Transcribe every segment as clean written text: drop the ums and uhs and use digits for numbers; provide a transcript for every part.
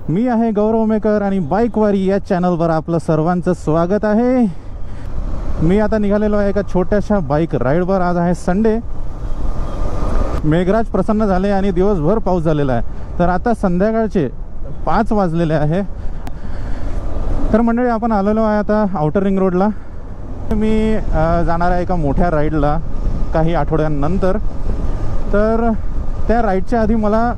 मी आहे गौरव मेकर आणि बाईकवारी या चॅनलवर आपलं सर्वांचं स्वागत आहे। मी आता निघालेलो आहे एका छोट्याशा बाईक राईडवर। आज आहे संडे, मेघराज प्रसन्न झाले आणि दिवसभर पाऊस झालेला आहे। तर आता संध्याकाळचे 5 वाजलेले आहे। तर मंडळी आपण आलेलो आहे आता आउटर रिंग रोडला। मी जाणार आहे एका मोठ्या राईडला काही आठवड्यांनंतर। तर त्या राईडच्या आधी मला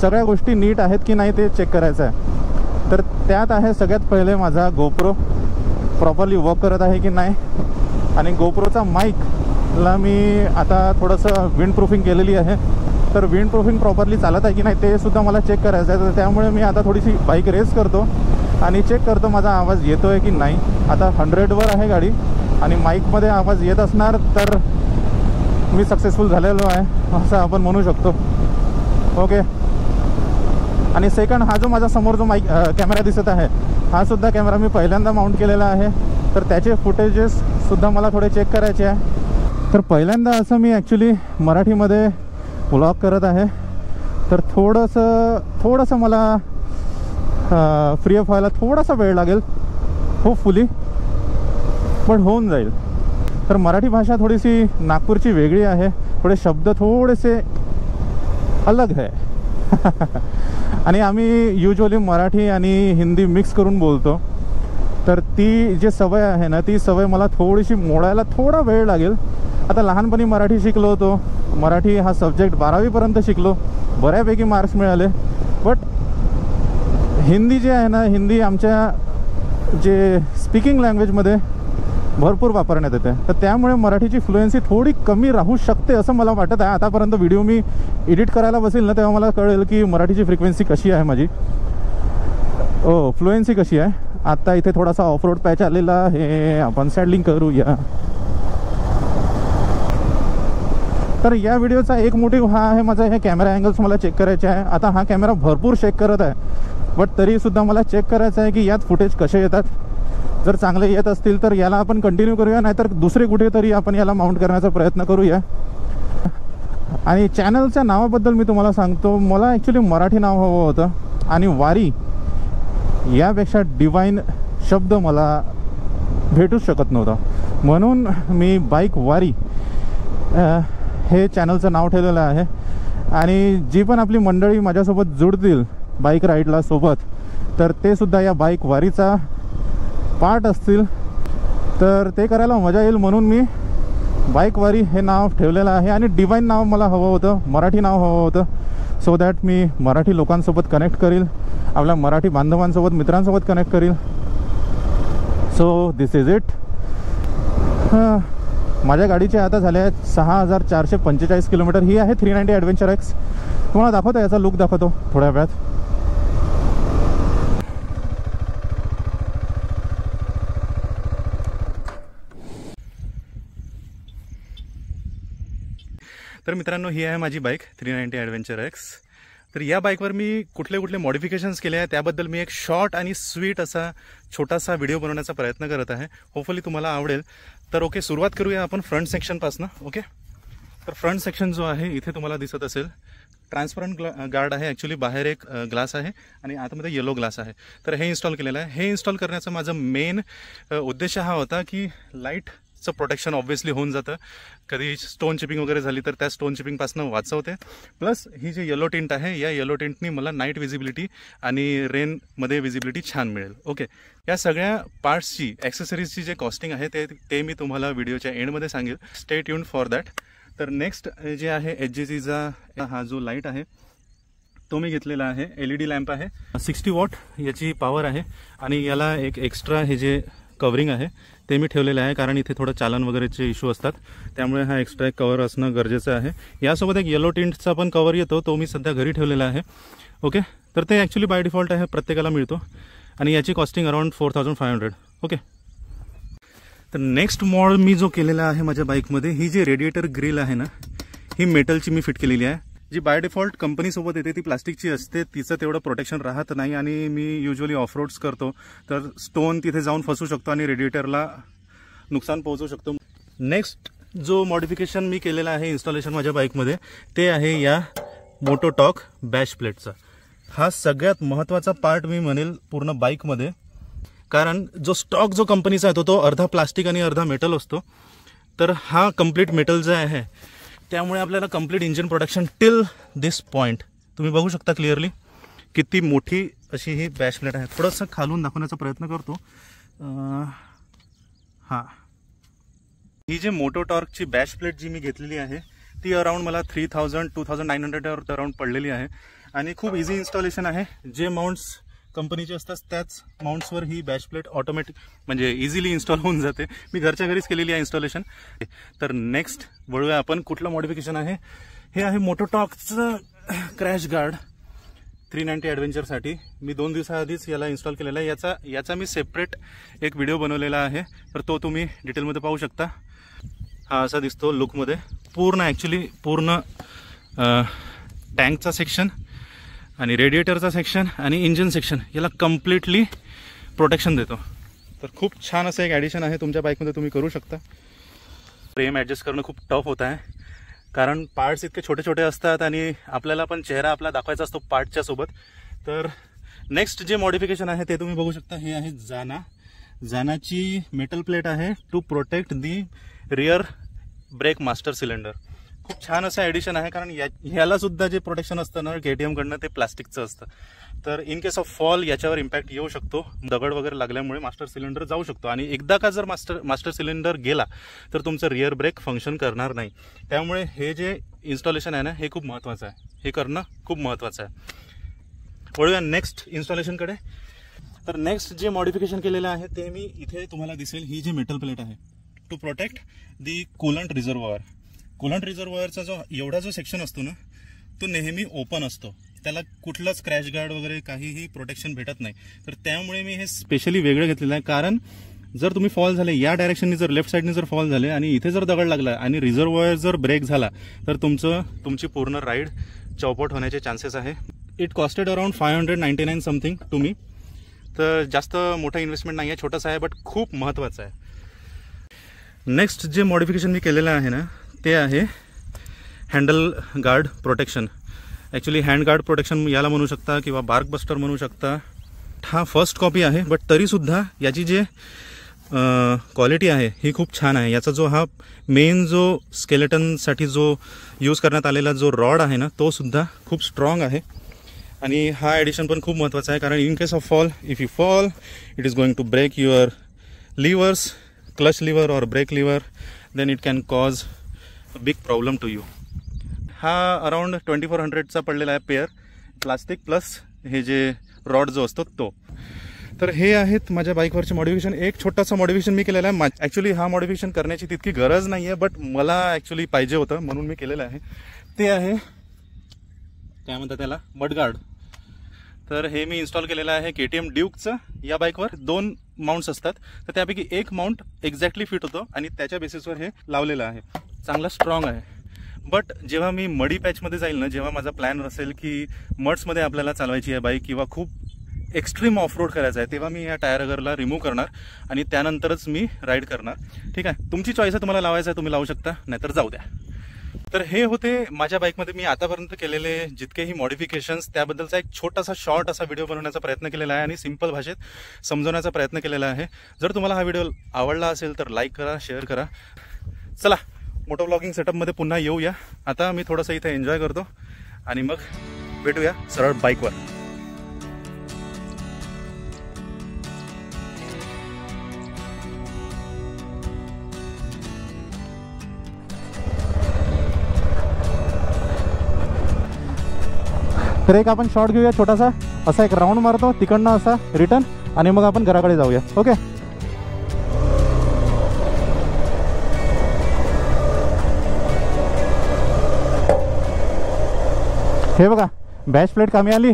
सगळ्या गोष्टी नीट आहेत की नाही ते चेक करायचं आहे। तर त्यात आहे सगळ्यात पहिले माझा गोप्रो प्रॉपरली वर्क करत आहे की नाही, आणि गोप्रोचा माईकला मी आता थोडंसं विंड प्रूफिंग केलेली आहे। तर विंड प्रूफिंग प्रॉपरली चालत आहे की नाही ते सुद्धा मला चेक करायचं आहे। तर त्यामुळे मी आता थोडीशी बाईक रेस करतो आणि चेक करतो माझा आवाज येतो आहे की नाही। आता 100वर आहे गाडी आणि माईकमध्ये आवाज येत असणार तर मी सक्सेसफुल झालेलो आहे असं आपण म्हणू शकतो। ओके, आणि सेकंड हा जो माझा समोर जो कॅमेरा दिसत आहे हा सुद्धा कॅमेरा मी पहिल्यांदा माउंट केलेला आहे। तर त्याचे फुटेजेस सुद्धा मला थोडे चेक करायचे आहे। तर पहिल्यांदा असं मी ॲक्च्युली मराठीमध्ये व्लॉग करत आहे। तर थोडंसं मला फ्री अप व्हायला थोडासा वेळ लागेल, होपफुली, पण होऊन जाईल। तर मराठी भाषा थोडीशी नागपूरची वेगळी आहे, थोडे शब्द थोडेसे अलग है आणि आम्ही युजली मराठी आणि हिंदी मिक्स करून बोलतो। तर ती जी सवय आहे ना ती सवय मला थोडीशी मोडायला थोडा वेळ लागेल। आता लहानपणी मराठी शिकलो होतो, मराठी हा सब्जेक्ट 12वीपर्यंत शिकलो, बऱ्यापैकी मार्क्स मिळाले। बट हिंदी जे आहे ना, हिंदी आमच्या जे स्पीकिंग लँग्वेजमध्ये भरपूर वापरण्यात येते। तर त्यामुळे मराठीची फ्लुएन्सी थोडी कमी राहू शकते असं मला वाटत आहे। आतापर्यंत व्हिडिओ मी एडिट करायला बसेल ना तेव्हा मला कळेल की मराठीची फ्रिक्वेन्सी कशी आहे माझी, फ्लुएन्सी कशी आहे। आता इथे थोडासा ऑफ रोड पॅच आलेला आहे, आपण सॅडलिंग करूया। तर या व्हिडिओचा एक मोटिव्ह हा आहे माझा, हे कॅमेरा अँगल्स मला चेक करायचे आहे। आता हा कॅमेरा भरपूर चेक करत आहे, बट तरीसुद्धा मला चेक करायचं आहे की यात फुटेज कसे येतात। जर चांगले येत असतील तर याला आपण कंटिन्यू करूया, नाहीतर दुसरे कुठेतरी आपण याला माउंट करण्याचा प्रयत्न करूया। आणि चॅनलच्या नावाबद्दल मी तुम्हाला सांगतो, मला ॲक्च्युली मराठी नाव हवं होतं आणि वारी यापेक्षा डिवाइन शब्द मला भेटूच शकत नव्हता, म्हणून मी बाईक वारी हे चॅनलचं नाव ठेवलेलं आहे। आणि जी पण आपली मंडळी माझ्यासोबत जुडतील बाईक राईडला सोबत, तर ते सुद्धा या बाईक वारीचा पार्ट असतील, तर ते करायला मजा येईल म्हणून मी बाईकवारी हे नाव ठेवलेलं आहे। आणि डिवाइन नाव मला हवं होतं, मराठी नाव हवं होतं, सो दॅट मी मराठी लोकांसोबत कनेक्ट करील, आपल्या मराठी बांधवांसोबत मित्रांसोबत कनेक्ट करील। So this is it. माझ्या गाडीचे आता झाले आहेत 6445 किलोमीटर। ही आहे 390 ॲडव्हेंचर एक्स। तुम्हाला दाखवतो, याचा लुक दाखवतो थोड्या वेळात। तर मित्रांनो, ही आहे माझी बाईक 390 ॲडव्हेंचर एक्स। तर या बाईकवर मी कुठले मॉडिफिकेशन्स केले आहे त्याबद्दल मी एक शॉर्ट आणि स्वीट असा छोटासा व्हिडिओ बनवण्याचा प्रयत्न करत आहे। होपफुली तुम्हाला आवडेल। तर ओके, सुरुवात करूया आपण फ्रंट सेक्शनपासून। ओके, तर फ्रंट सेक्शन जो आहे इथे तुम्हाला दिसत असेल ट्रान्सपरंट गार्ड आहे। ॲक्च्युली बाहेर एक ग्लास आहे आणि आतमध्ये येलो ग्लास आहे। तर हे इन्स्टॉल केलेलं आहे। हे इन्स्टॉल करण्याचा माझा मेन उद्देश हा होता की लाईटचं प्रोटेक्शन ऑब्व्हियसली होऊन जातं, कधी स्टोन चिपिंग वगैरे झाली तर त्या स्टोन चिपिंगपासून वाचवते। प्लस ही जी येलो टिंट आहे या येलो टिंटनी मला नाईट विजिबिलिटी आणि रेनमध्ये विजिबिलिटी छान मिळेल। ओके, या सगळ्या पार्ट्सची ॲक्सेसरीजची जे कॉस्टिंग आहे ते मी तुम्हाला व्हिडिओच्या एंडमध्ये सांगेल। Stay tuned for that. तर नेक्स्ट जे आहे HGCचा हा जो लाईट आहे तो मी घेतलेला आहे। LED लॅम्प आहे, 60 वॉट याची पॉवर आहे आणि याला एक एक्स्ट्रा हे जे कवरिंग आहे ते मी ठेवलेलं आहे, कारण इथे थोडं चालन वगैरेचे इश्यू असतात, त्यामुळे हा एक्स्ट्रा एक कवर असणं गरजेचं आहे। यासोबत एक येलो टिंटचा पण कवर येतो, तो मी सध्या घरी ठेवलेला आहे। ओके, तर ते ॲक्च्युली बाय डिफॉल्ट आहे, प्रत्येकाला मिळतो आणि याची कॉस्टिंग अराउंड 4500। ओके, तर नेक्स्ट मॉडेल मी जो केलेला आहे माझ्या बाईकमध्ये, ही जी रेडिएटर ग्रिल आहे ना ही मेटलची मी फिट केलेली आहे। जी बाय डिफॉल्ट कंपनीसोबत येते ती प्लास्टिकची असते, तिचं तेवढं प्रोटेक्शन राहत नाही आणि मी युजली ऑफ रोड्स करतो तर स्टोन तिथे जाऊन फसू शकतो आणि रेडिएटरला नुकसान पोहोचू शकतो। नेक्स्ट जो मॉडिफिकेशन मी केलेला आहे इन्स्टॉलेशन माझ्या बाईकमध्ये ते आहे या मोटोटॉक बॅश प्लेटचा। हा सगळ्यात महत्त्वाचा पार्ट मी म्हणेल पूर्ण बाईकमध्ये, कारण जो स्टॉक जो कंपनीचा आहे तो अर्धा प्लास्टिक आणि अर्धा मेटल असतो. तर हा कम्प्लीट मेटलचा आहे, त्यामुळे आपल्याला कम्प्लीट इंजिन प्रोडक्शन टिल दिस पॉईंट तुम्ही बघू शकता क्लिअरली किती मोठी अशी ही बॅश प्लेट आहे. थोडंसं खालून दाखवण्याचा प्रयत्न करतो. हां, ही जी मोटो टॉर्कची बॅश प्लेट जी मी घेतलेली आहे ती अराउंड मला 2900 अराउंड पडलेली आहे आणि खूप इझी इन्स्टॉलेशन आहे. जे माउंट्स कंपनीचे असतात त्याच माउंट्सवर ही बॅश प्लेट ऑटोमॅटिक म्हणजे इझिली इन्स्टॉल होऊन जाते. मी घरच्या घरीच केलेली आहे इन्स्टॉलेशन. तर नेक्स्ट वळूया आपण. कुठलं मॉडिफिकेशन आहे हे आहे मोटो टॉर्कचं क्रॅश गार्ड 390 ॲडव्हेंचरसाठी. मी 2 दिवसाआधीच याला इन्स्टॉल केलेला आहे. याचा मी सेपरेट एक व्हिडिओ बनवलेला आहे, तर तो तुम्ही डिटेलमध्ये पाहू शकता. हा असा दिसतो लुकमध्ये. पूर्ण टँकचा सेक्शन आणि रेडिएटरचा सेक्शन आणि इंजिन सेक्शन याला कम्प्लिटली प्रोटेक्शन देतो. तर खूप छान असं एक ॲडिशन आहे तुमच्या बाईकमध्ये, तुम्ही करू शकता. फ्रेम ॲडजस्ट करणं खूप टफ होत आहे, कारण पार्ट्स इतके छोटे छोटे असतात आणि आपल्याला पण चेहरा आपला दाखवायचा असतो पार्टच्या सोबत. तर नेक्स्ट जे मॉडिफिकेशन आहे ते तुम्ही बघू शकता. हे आहे जानाची मेटल प्लेट आहे to protect the rear brake master cylinder. खूप छान असं ॲडिशन आहे, कारण ह्याला सुद्धा जे प्रोटेक्शन असतं ना KTM कडनं ते प्लास्टिकचं असतं. तर इन केस ऑफ फॉल याच्यावर इम्पॅक्ट येऊ शकतो. दगड वगैरे लागल्यामुळे मास्टर सिलेंडर जाऊ शकतो आणि एकदा का जर मास्टर सिलेंडर गेला तर तुमचं रिअर ब्रेक फंक्शन करणार नाही. त्यामुळे हे जे इन्स्टॉलेशन आहे ना हे खूप महत्त्वाचं आहे, हे करणं खूप महत्त्वाचं आहे. वळूया नेक्स्ट इन्स्टॉलेशनकडे. तर नेक्स्ट जे मॉडिफिकेशन केलेलं आहे ते मी इथे तुम्हाला दिसेल. ही जी मेटल प्लेट आहे to protect the coolant reservoir. Coolant रिझर्वॉयरचा एवढा जो सेक्शन असतो ना तो नेहमी ओपन असतो, त्याला कुठलंच क्रॅश गार्ड वगैरे काहीही प्रोटेक्शन भेटत नाही. तर त्यामुळे मी हे स्पेशली वेगळं घेतलेलं आहे, कारण जर तुम्ही फॉल झाले या डायरेक्शननी, जर लेफ्ट साईडनी जर फॉल झाले आणि इथे जर दगड लागला आणि रिझर्वॉयर जर ब्रेक झाला तर तुमची पूर्ण राईड चौपट होण्याचे चान्सेस आहे. It costed around 599 something to me. तर जास्त मोठा इन्व्हेस्टमेंट नाही आहे, छोटासा आहे, बट खूप महत्त्वाचं आहे. नेक्स्ट जे मॉडिफिकेशन मी केलेलं आहे ना ते आहे handle guard protection. Actually hand guard protection याला म्हणू शकता किंवा बार्क बस्टर म्हणू शकता. हा फर्स्ट कॉपी आहे, बट तरीसुद्धा याची जे क्वालिटी आहे ही खूप छान आहे. याचा जो हा मेन जो स्केलेटनसाठी जो यूज करण्यात आलेला जो रॉड आहे ना तो सुद्धा खूप स्ट्रॉंग आहे. आणि हा ॲडिशन पण खूप महत्त्वाचा आहे, कारण in case of fall, if you fall it is going to break your levers, clutch lever और brake lever, then it can cause a big problem to you. हा अराउंड 2400चा पडलेला आहे पेअर, प्लास्टिक प्लस हे जे rod जो असतो तो. तर हे आहेत माझ्या बाईकवरचे मॉडिफिकेशन. एक छोटासा मॉडिफिकेशन मी केलेला आहे. ॲक्च्युली हा मॉडिफिकेशन करण्याची तितकी गरज नाही आहे, बट मला ॲक्च्युली पाहिजे होतं म्हणून मी केलेलं आहे. ते आहे काय म्हणतात त्याला, मडगार्ड. तर हे मी इन्स्टॉल केलेलं आहे KTM ड्यूकचं. या बाईकवर 2 माउंट्स असतात, तर त्यापैकी एक माउंट एक्झॅक्टली फिट होतो आणि त्याच्या बेसिसवर हे लावलेलं आहे. चांगला स्ट्रॉंग आहे. बट जेव्हा मी मडी पॅचमध्ये जाईल ना, जेव्हा माझा प्लॅन असेल की मड्समध्ये आपल्याला चालवायची आहे बाईक किंवा खूप एक्स्ट्रीम ऑफ रोड करायचं आहे, तेव्हा मी या टायर अगरला रिमूव्ह करणार आणि त्यानंतरच मी राईड करणार. ठीक आहे, तुमची चॉईस आहे, तुम्हाला लावायचं आहे तुम्ही लावू शकता, नाहीतर जाऊ द्या. तर हे होते माझ्या बाईकमध्ये मी आतापर्यंत केलेले जितकेही मॉडिफिकेशन्स, त्याबद्दलचा एक छोटासा शॉर्ट असा व्हिडिओ बनवण्याचा प्रयत्न केलेला आहे आणि सिंपल भाषेत समजवण्याचा प्रयत्न केलेला आहे. जर तुम्हाला हा व्हिडिओ आवडला असेल तर लाईक करा, शेअर करा. चला मोटो व्लॉगिंग सेटअपमध्ये पुन्हा येऊया. आता मी थोडंसं इथे एन्जॉय करतो आणि मग भेटूया सरळ बाईकवर. तर एक आपण शॉट घेऊया छोटासा, असा एक राऊंड मारतो तिकडनं असा रिटर्न आणि मग आपण घराकडे जाऊया. ओके, हे बघा बॅश प्लेट कामी आली.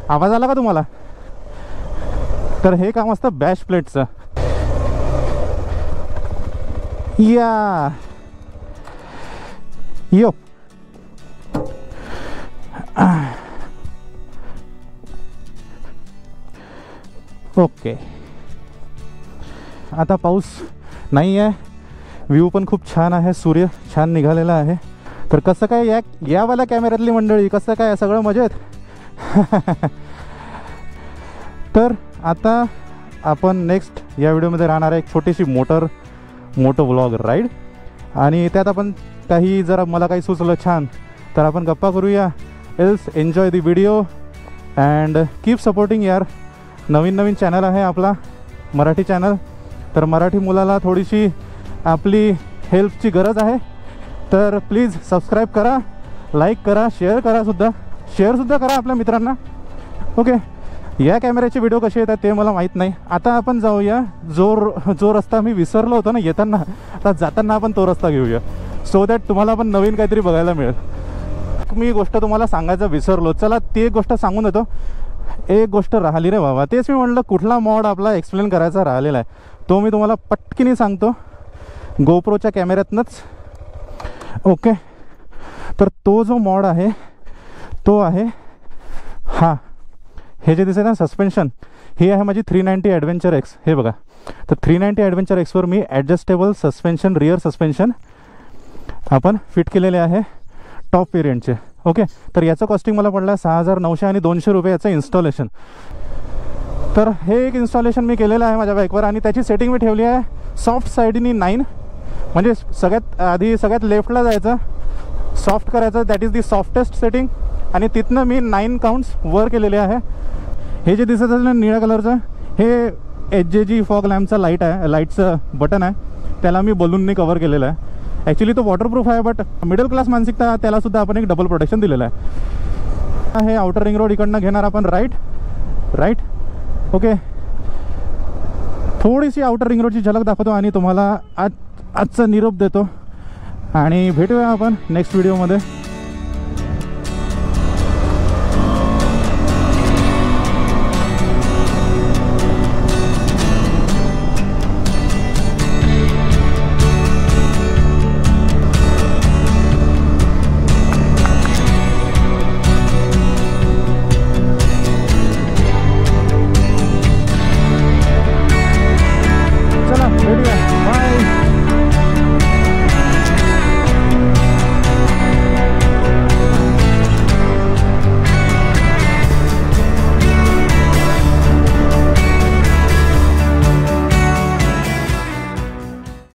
आवाज आला का तुम्हाला? तर हे काम असतं बॅश प्लेटचं. या यो ओके. आता पाऊस नाही आहे, व्ह्यू पण खूप छान आहे, सूर्य छान निघालेला आहे. तर कसं काय यावाल्या कॅमेऱ्यातली मंडळी, कसं काय सगळं मजेत? तर आता आपण नेक्स्ट या व्हिडिओमध्ये राहणार आहे एक छोटीशी मोटो व्लॉग राईड, आणि त्यात आपण काही जरा मला काही सुचलं छान तर आपण गप्पा करूया. Else enjoy the video and keep supporting यार. नवीन चॅनल आहे आपला, मराठी चॅनल. तर मराठी मुलाला थोडीशी आपली हेल्पची गरज आहे, तर प्लीज सबस्क्राईब करा, लाईक करा, शेअर सुद्धा करा आपल्या मित्रांना. ओके, या कॅमेऱ्याचे व्हिडिओ कसे येतात ते मला माहीत नाही. आता आपण जाऊया जो रस्ता मी विसरलो होतो ना येताना, आता जाताना आपण तो रस्ता घेऊया, सो दॅट तुम्हाला पण नवीन काहीतरी बघायला मिळेल. मी गोष्ट तुम्हाला सांगायचं विसरलो, चला ती एक गोष्ट सांगून देतो. एक गोष्ट राहिली रे बाबा, तेच मी म्हटलं कुठला मॉड आपला एक्सप्लेन करायचा राहिलेला आहे, तो मी तुम्हाला पटकीने सांगतो गोप्रोच्या कॅमेऱ्यातनंच. ओके, तर तो जो मॉड आहे तो आहे हा, हे जे दिसत ना सस्पेन्शन, ही आहे माझी 390 ॲडव्हेंचर एक्स. हे बघा, तर 390 ॲडव्हेंचर एक्सवर मी ॲडजस्टेबल सस्पेन्शन, रिअर सस्पेन्शन आपण फिट केलेले आहे टॉप वेरियंटचे. ओके, तर याचं कॉस्टिंग मला पडलं 6,900 आणि 200 रुपये याचं इन्स्टॉलेशन. तर हे एक इन्स्टॉलेशन मी केलेलं आहे माझ्या बाईकवर, आणि त्याची सेटिंग मी ठेवली आहे सॉफ्ट साईडनी 9. म्हणजे सगळ्यात लेफ्टला जायचं, सॉफ्ट करायचं, that is the softest setting, आणि तिथनं मी 9 काउंट्स वर केलेले आहे. हे जे दिसत असेल ना निळ्या कलरचं, हे HJG फॉग लॅम्पचा लाईटचं बटन आहे, त्याला मी बलूनने कवर केलेलं आहे. ॲक्च्युली तो वॉटरप्रूफ आहे, बट मिडल क्लास मानसिकता त्यालासुद्धा आपण एक डबल प्रोटेक्शन दिलेलं आहे. हे आउटर रिंग रोड इकडनं घेणार आपण राईट. ओके, थोडीशी आउटर रिंग रोडची झलक दाखवतो आणि तुम्हाला आजचा निरोप देतो, आणि भेटूया आपण नेक्स्ट व्हिडिओमध्ये.